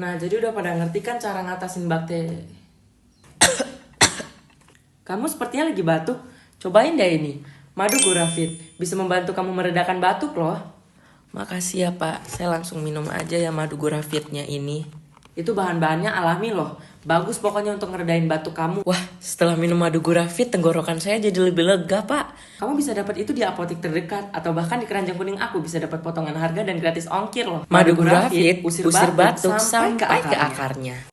Nah, jadi udah pada ngerti kan cara ngatasin bakteri. Kamu sepertinya lagi batuk. Cobain deh ini. Madu Gurafit bisa membantu kamu meredakan batuk loh. Makasih ya Pak, saya langsung minum aja ya madu Gurafitnya ini. Itu bahan-bahannya alami loh. Bagus pokoknya untuk ngeredain batuk kamu. Wah, setelah minum madu Gurafit, tenggorokan saya jadi lebih lega, Pak. Kamu bisa dapat itu di apotek terdekat atau bahkan di keranjang kuning aku bisa dapat potongan harga dan gratis ongkir loh. Madu Gurafit usir batuk sampai ke akarnya.